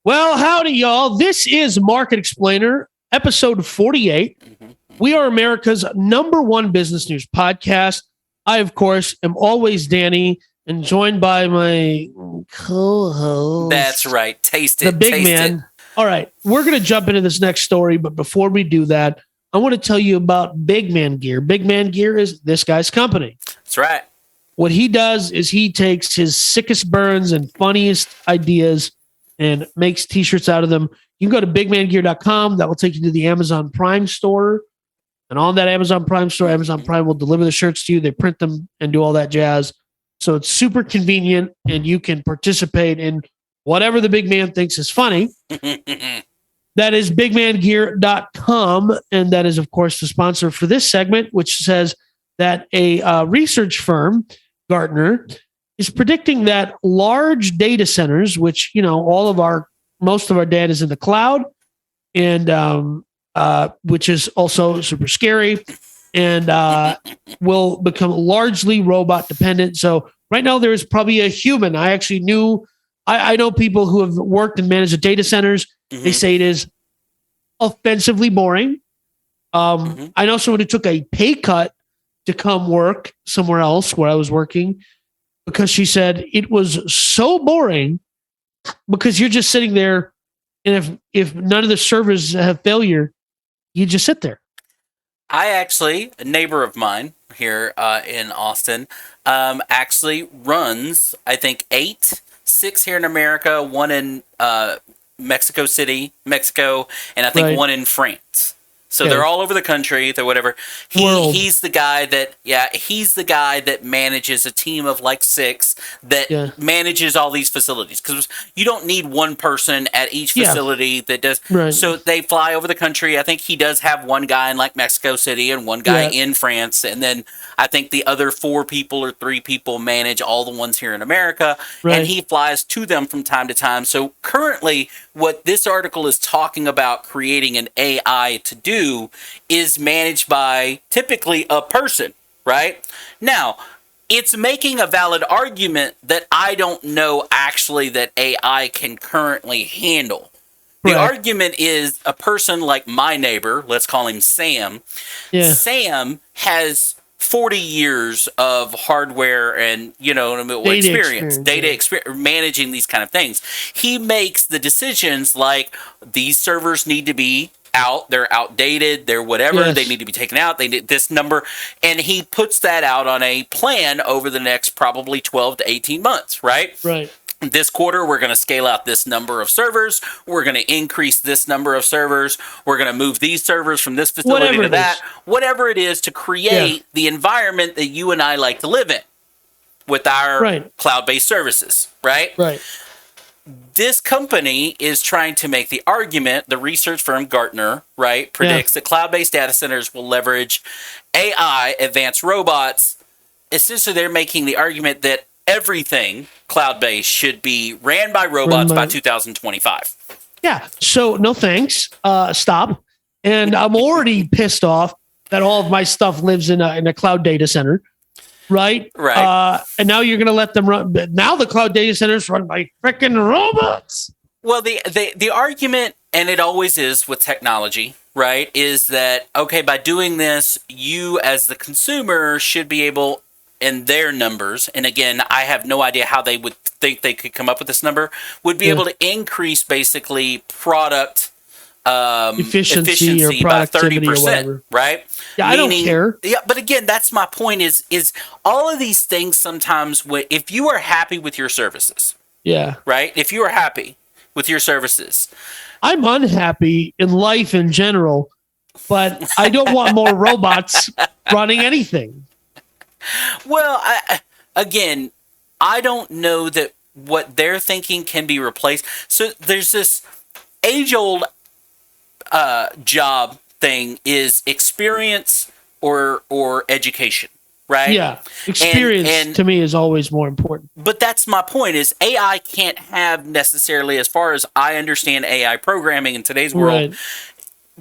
Well, howdy, y'all. This is Market Explainer, episode 48. We are America's number one business news podcast. I, of course, am always Danny and joined by my co-host. That's right. Taste it. The big taste man. It. All right. We're going to jump into this next story. But before we do that, I want to tell you about Big Man Gear. Big Man Gear is this guy's company. That's right. What he does is he takes his sickest burns and funniest ideas and makes t-shirts out of them. You can go to bigmangear.com. That will take you to the Amazon Prime store. And on that Amazon Prime store, Amazon Prime will deliver the shirts to you. They print them and do all that jazz. So it's super convenient, and you can participate in whatever the big man thinks is funny. That is bigmangear.com. And that is, of course, the sponsor for this segment, which says that a research firm, Gartner, is predicting that large data centers, which, you know, most of our data is in the cloud, and which is also super scary, and will become largely robot dependent. So right now there is probably a human. I know people who have worked and managed the data centers. Mm-hmm. They say it is offensively boring. I know someone who took a pay cut to come work somewhere else where I was working, because she said it was so boring because you're just sitting there, and if none of the servers have failure, you just sit there. A neighbor of mine here in Austin, actually runs, I think, 6 here in America, 1 in Mexico City, Mexico, and I think 1 in France. So they're all over the country. They're whatever. He's the guy that manages a team of like 6 that manages all these facilities, because you don't need one person at each facility that does. Right. So they fly over the country. I think he does have one guy in like Mexico City and one guy in France, and then I think the other 4 people or 3 people manage all the ones here in America, and he flies to them from time to time. So currently, what this article is talking about creating an AI to do is managed by typically a person, right? Now, it's making a valid argument that I don't know actually that AI can currently handle. The argument is a person like my neighbor, let's call him Sam. Yeah. Sam has 40 years of hardware and, data experience, managing these kind of things. He makes the decisions like these servers need to be out, they're outdated, they're whatever, they need to be taken out, they need this number, and he puts that out on a plan over the next probably 12 to 18 months, right? Right. This quarter, we're going to scale out this number of servers. We're going to increase this number of servers. We're going to move these servers from this facility to that. Whatever it is to create the environment that you and I like to live in with our cloud-based services, right? Right. This company is trying to make the argument, the research firm Gartner, predicts that cloud-based data centers will leverage AI, advanced robots. Essentially, they're making the argument that everything cloud-based should be ran by robots by 2025. Yeah. So no thanks. Stop. And I'm already pissed off that all of my stuff lives in a cloud data center. Right. Right. And now you're going to let them run. But now the cloud data centers run by freaking robots. Well, the argument, and it always is with technology, right, is that, okay, by doing this, you as the consumer should be able, in their numbers, and again, I have no idea how they would think they could come up with this number, would be able to increase basically product efficiency by 30%, right? Yeah, I don't care. Yeah, but again, that's my point is all of these things sometimes, if you are happy with your services, right? If you are happy with your services. I'm unhappy in life in general, but I don't want more robots running anything. Well, I don't know that what they're thinking can be replaced. So there's this age-old job thing is experience or education, right? Yeah, experience and to me is always more important. But that's my point is AI can't have necessarily, as far as I understand AI programming in today's world,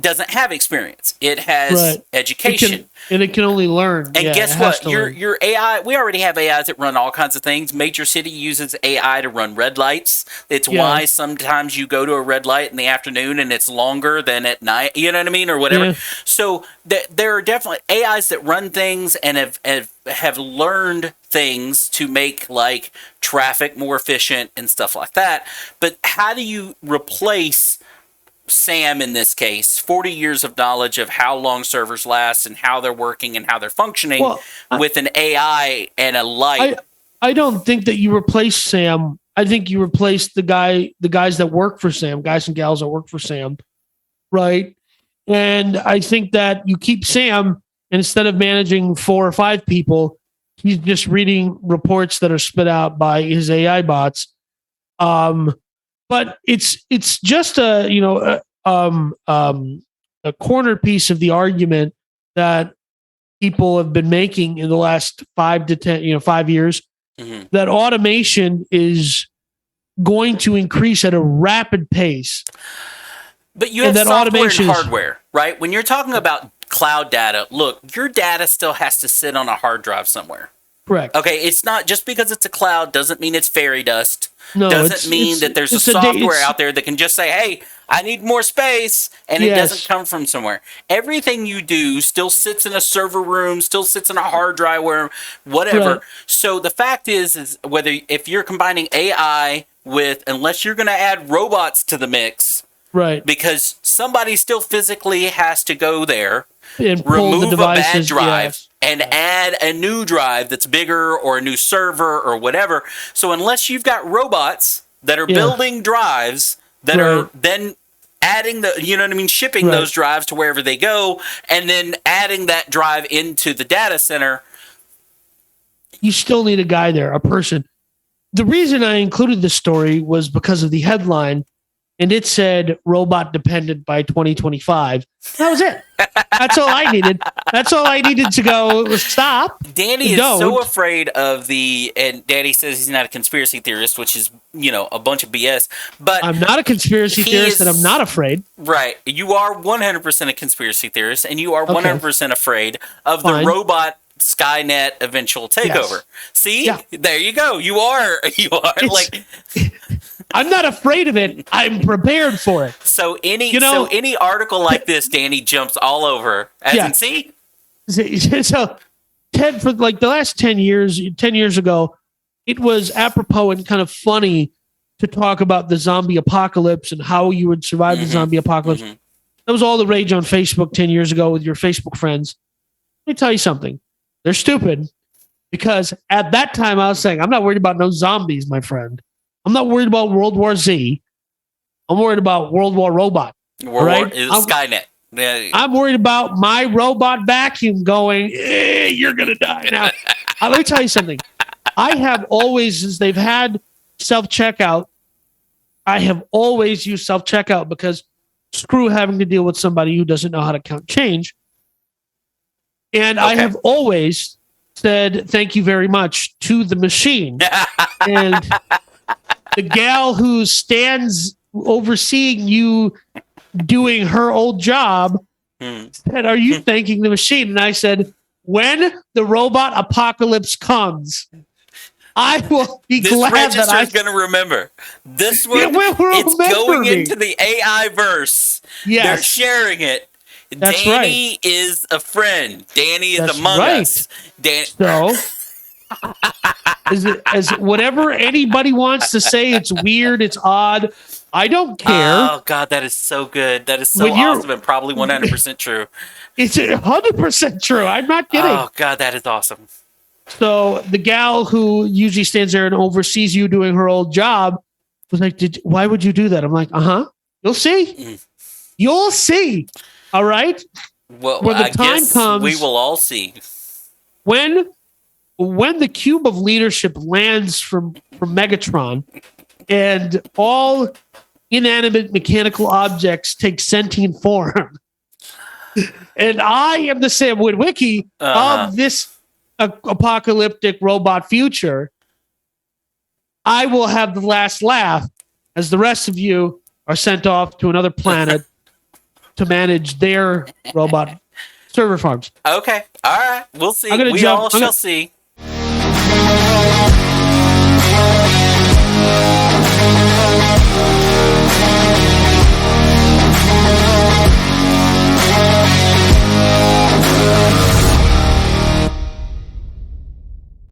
doesn't have experience. It has Right. education. It can only learn. And Yeah, guess it has what? to Your learn. your AI. We already have AIs that run all kinds of things. Major City uses AI to run red lights. It's Yeah. why sometimes you go to a red light in the afternoon and it's longer than at night. You know what I mean, or whatever. Yeah. So there are definitely AIs that run things and have learned things to make like traffic more efficient and stuff like that. But how do you replace Sam in this case, 40 years of knowledge of how long servers last and how they're working and how they're functioning Well, with an AI and a light? I don't think that you replace Sam. I think you replace the guys that work for Sam, guys and gals that work for Sam, right? And I think that you keep Sam, and instead of managing 4 or 5 people, he's just reading reports that are spit out by his AI bots. But it's just a corner piece of the argument that people have been making in the last 5 to 10, 5 years, Mhm. that automation is going to increase at a rapid pace. But you And have that software and automation is- hardware, right? When you're talking about cloud data, look, your data still has to sit on a hard drive somewhere. Correct. Okay, it's not just because it's a cloud doesn't mean it's fairy dust. No, Doesn't mean that there's a it's da- software it's- out there that can just say, "Hey, I need more space," and it Yes. doesn't come from somewhere. Everything you do still sits in a server room, still sits in a hard drive, where whatever. Right. So the fact is whether if you're combining AI with, unless you're going to add robots to the mix, Right. because somebody still physically has to go there, And pull the remove a bad devices. drive, Yes. and add a new drive that's bigger or a new server or whatever. So unless you've got robots that are Yeah. building drives that Right. are then adding the, you know what I mean, shipping Right. those drives to wherever they go, and then adding that drive into the data center. You still need a guy there, a person. The reason I included this story was because of the headline, and it said robot dependent by 2025. That was it. That's all I needed. That's all I needed to go stop. Danny is Don't. so afraid of and Danny says he's not a conspiracy theorist, which is, a bunch of BS. But I'm not a conspiracy He theorist, and is- I'm not afraid. right, you are 100% a conspiracy theorist, and you are Okay. 100% afraid of Fine. the robot Skynet eventual takeover. See, Yeah. there you go. You are It's- like I'm not afraid of it. I'm prepared for it. so any You know- so any article like this, Danny jumps all over. As Yeah. in, see, So, Ted, for like the last 10 years ago, it was apropos and kind of funny to talk about the zombie apocalypse and how you would survive the zombie apocalypse. Mhm. That was all the rage on Facebook 10 years ago with your Facebook friends. Let me tell you something. They're stupid because at that time I was saying, I'm not worried about no zombies, my friend. I'm not worried about World War Z. I'm worried about World War Robot. Right? Skynet. Yeah. I'm worried about my robot vacuum going, you're going to die now. Let me tell you something. I have always, since they've had self-checkout, I have always used self-checkout because screw having to deal with somebody who doesn't know how to count change. And I Okay. have always said thank you very much to the machine. And the gal who stands overseeing you doing her old job said, "Are you thanking the machine?" And I said, "When the robot apocalypse comes, I will be This glad that register I." is going to remember. This one, It will it's remember going me. into the AI verse. They're Yes, sharing it. That's Danny is a friend. Danny is That's among right. us. so as whatever anybody wants to say, it's weird, it's odd. I don't care. Oh God, that is so good. That is so When you're- awesome and probably 100% true. It's 100% true. I'm not kidding. Oh God, that is awesome. So the gal who usually stands there and oversees you doing her old job was like, why would you do that? I'm like, you'll see. Mm. You'll see. All right. Well, When the I time guess comes- we will all see. When the cube of leadership lands from Megatron and all inanimate mechanical objects take sentient form, and I am the Sam Witwicky Uh-huh. of this apocalyptic robot future, I will have the last laugh as the rest of you are sent off to another planet to manage their robot server farms. Okay. All right. We'll see. I'm gonna We jump. all shall see.